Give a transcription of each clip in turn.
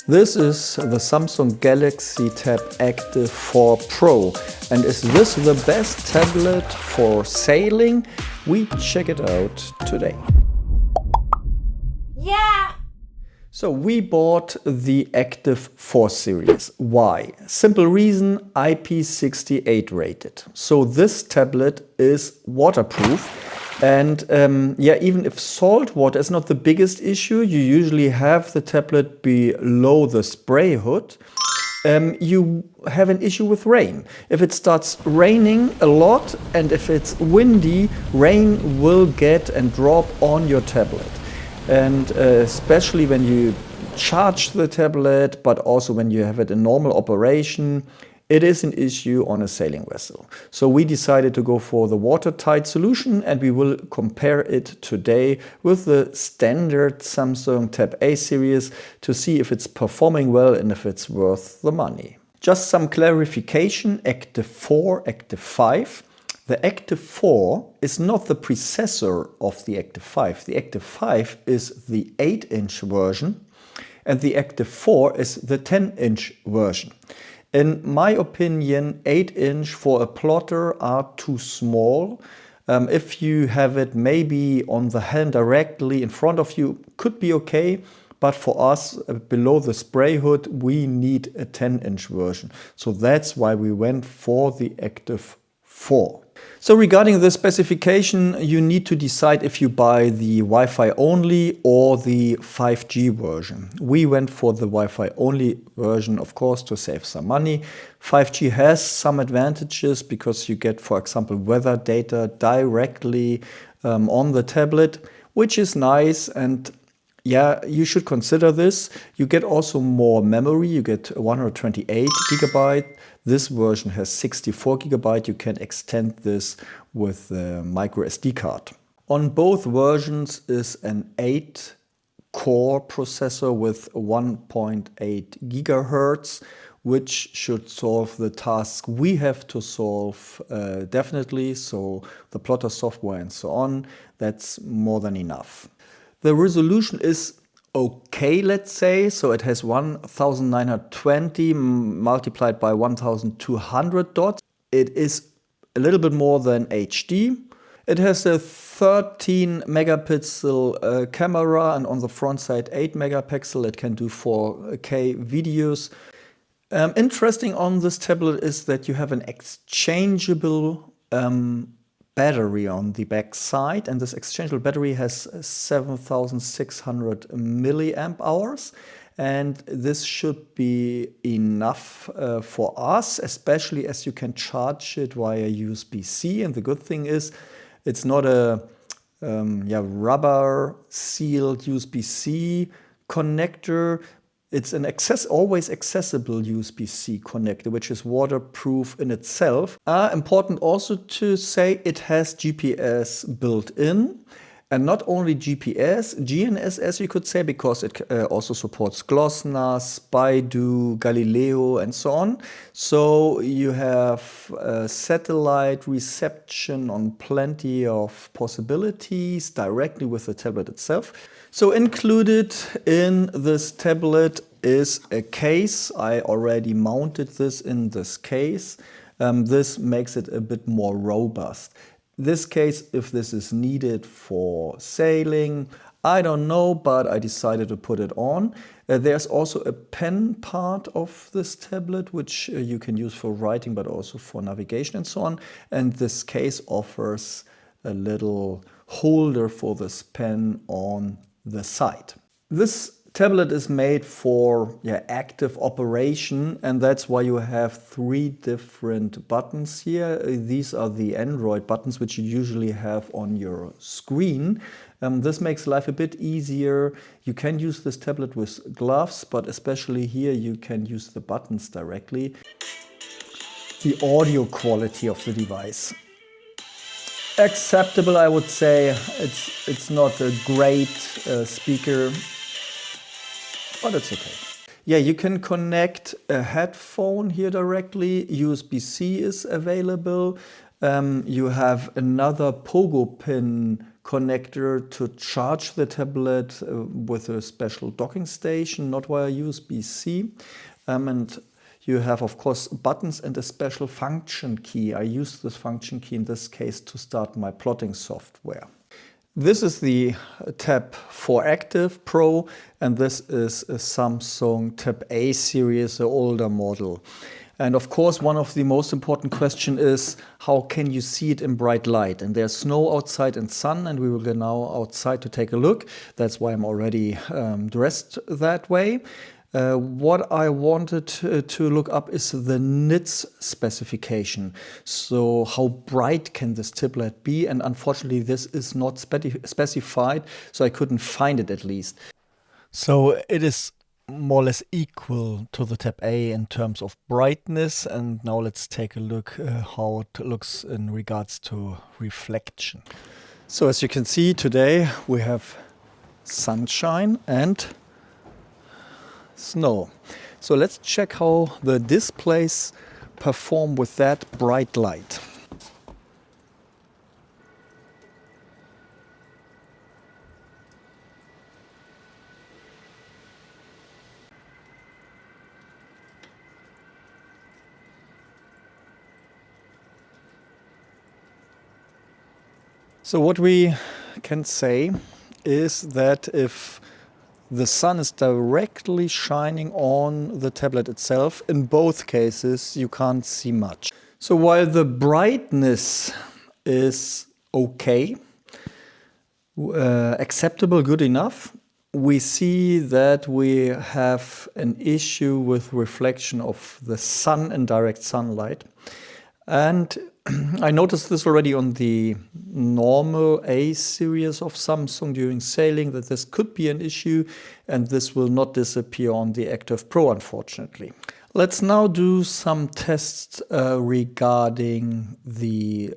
This is the Samsung Galaxy Tab Active 4 Pro. And is this the best tablet for sailing? We check it out today. Yeah! So we bought the Active 4 series. Why? Simple reason, IP68 rated. So this tablet is waterproof. And even if salt water is not the biggest issue, you usually have the tablet below the spray hood. You have an issue with rain. If it starts raining a lot and if it's windy, rain will get and drop on your tablet. And especially when you charge the tablet, but also when you have it in normal operation, it is an issue on a sailing vessel. So we decided to go for the watertight solution, and we will compare it today with the standard Samsung Tab A series to see if it's performing well and if it's worth the money. Just some clarification, Active 4, Active 5. The Active 4 is not the predecessor of the Active 5. The Active 5 is the 8-inch version, and the Active 4 is the 10-inch version. In my opinion, 8-inch for a plotter are too small. If you have it maybe on the hand directly in front of you, could be okay. But for us, below the spray hood, we need a 10-inch version. So that's why we went for the Active 4. So regarding the specification, you need to decide if you buy the Wi-Fi only or the 5G version. We went for the Wi-Fi only version, of course, to save some money. 5G has some advantages because you get, for example, weather data directly on the tablet, which is nice. And yeah, you should consider this. You get also more memory. You get 128 gigabyte. This version has 64 gigabyte. You can extend this with the micro SD card. On both versions is an 8-core processor with 1.8 gigahertz, which should solve the task we have to solve definitely. So the plotter software and so on, that's more than enough. The resolution is okay, let's say. So it has 1920 multiplied by 1200 dots. It is a little bit more than HD. It has a 13 megapixel camera, and on the front side 8 megapixel. It can do 4K videos. Interesting on this tablet is that you have an exchangeable battery on the back side, and this exchangeable battery has 7600 milliamp hours, and this should be enough for us, especially as you can charge it via USB-C. And the good thing is it's not a rubber sealed USB-C connector. It's an always accessible USB-C connector, which is waterproof in itself. Important also to say it has GPS built in. And not only GPS, GNSS you could say, because it also supports GLONASS, Baidu, Galileo, and so on. So you have satellite reception on plenty of possibilities directly with the tablet itself. So included in this tablet is a case. I already mounted this in this case. This makes it a bit more robust. This case, if this is needed for sailing, I don't know, but I decided to put it on. There's also a pen part of this tablet, which you can use for writing, but also for navigation and so on. And this case offers a little holder for this pen on the side. This tablet is made for active operation, and that's why you have 3 different buttons here. These are the Android buttons, which you usually have on your screen. This makes life a bit easier. You can use this tablet with gloves, but especially here you can use the buttons directly. The audio quality of the device, acceptable, I would say. It's not a great speaker, but it's okay. Yeah, you can connect a headphone here directly. USB-C is available. You have another pogo pin connector to charge the tablet with a special docking station, not via USB-C. And you have, of course, buttons and a special function key. I use this function key in this case to start my plotting software. This is the Tab 4 Active Pro, and this is a Samsung Tab A series, the older model. And of course, one of the most important questions is, how can you see it in bright light? And there's snow outside and sun, and we will go now outside to take a look. That's why I'm already dressed that way. What I wanted to look up is the nits specification. So how bright can this tablet be? And unfortunately, this is not specified, so I couldn't find it at least. So it is more or less equal to the Tab A in terms of brightness. And now let's take a look how it looks in regards to reflection. So as you can see today, we have sunshine and snow. So let's check how the displays perform with that bright light. So what we can say is that if the sun is directly shining on the tablet itself, in both cases you can't see much. So while the brightness is okay, acceptable, good enough, we see that we have an issue with reflection of the sun in direct sunlight. And I noticed this already on the normal A series of Samsung during sailing, that this could be an issue, and this will not disappear on the Active Pro, unfortunately. Let's now do some tests regarding the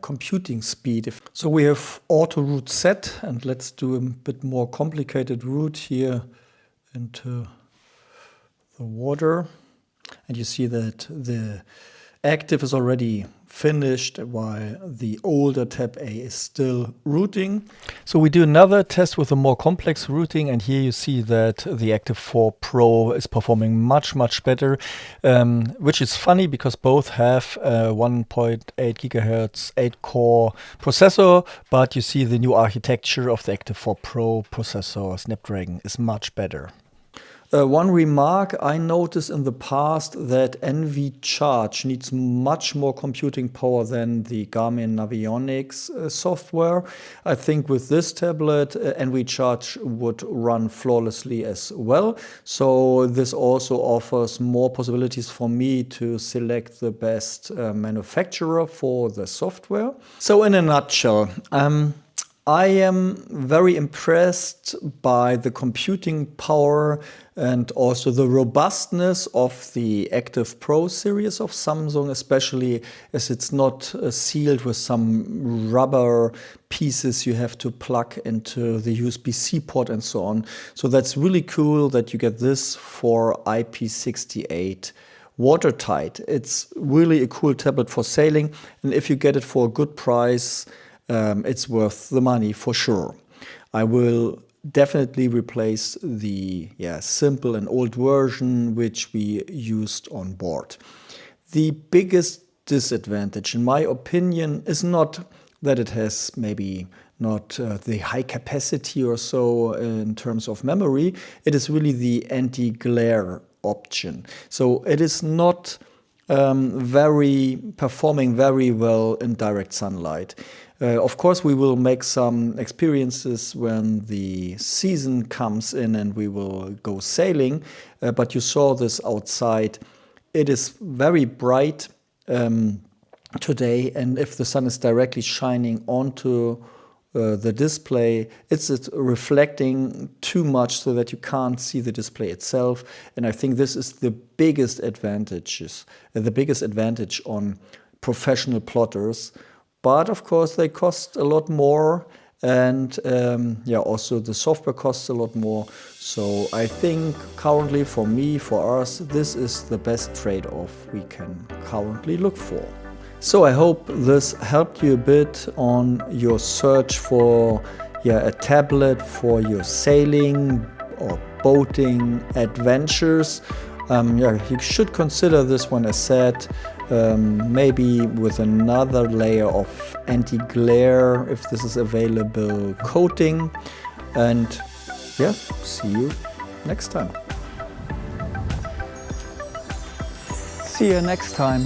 computing speed. So we have auto route set, and let's do a bit more complicated route here into the water. And you see that the Active is already finished while the older Tab A is still routing. So we do another test with a more complex routing, and here you see that the Active 4 Pro is performing much better, which is funny because both have a 1.8 gigahertz 8-core processor, but you see the new architecture of the Active 4 Pro processor, Snapdragon, is much better. One remark I noticed in the past that NV Charge needs much more computing power than the Garmin Navionics software. I think with this tablet, NV Charge would run flawlessly as well. So this also offers more possibilities for me to select the best manufacturer for the software. So in a nutshell, I am very impressed by the computing power and also the robustness of the Active Pro series of Samsung, especially as it's not sealed with some rubber pieces you have to plug into the USB-C port and so on. So that's really cool that you get this for IP68 watertight. It's really a cool tablet for sailing, and if you get it for a good price, it's worth the money for sure. I will definitely replace the simple and old version which we used on board. The biggest disadvantage, in my opinion, is not that it has maybe not the high capacity or so in terms of memory. It is really the anti-glare option. So it is not performing very well in direct sunlight. Of course, we will make some experiences when the season comes in and we will go sailing, but you saw this outside. It is very bright today, and if the sun is directly shining onto the display, it's reflecting too much so that you can't see the display itself. And I think this is the biggest advantage on professional plotters. But of course, they cost a lot more, and also the software costs a lot more. So I think currently, for us, this is the best trade-off we can currently look for. So I hope this helped you a bit on your search for a tablet for your sailing or boating adventures. You should consider this one, as said, maybe with another layer of anti-glare, if this is available, coating. And see you next time. See you next time.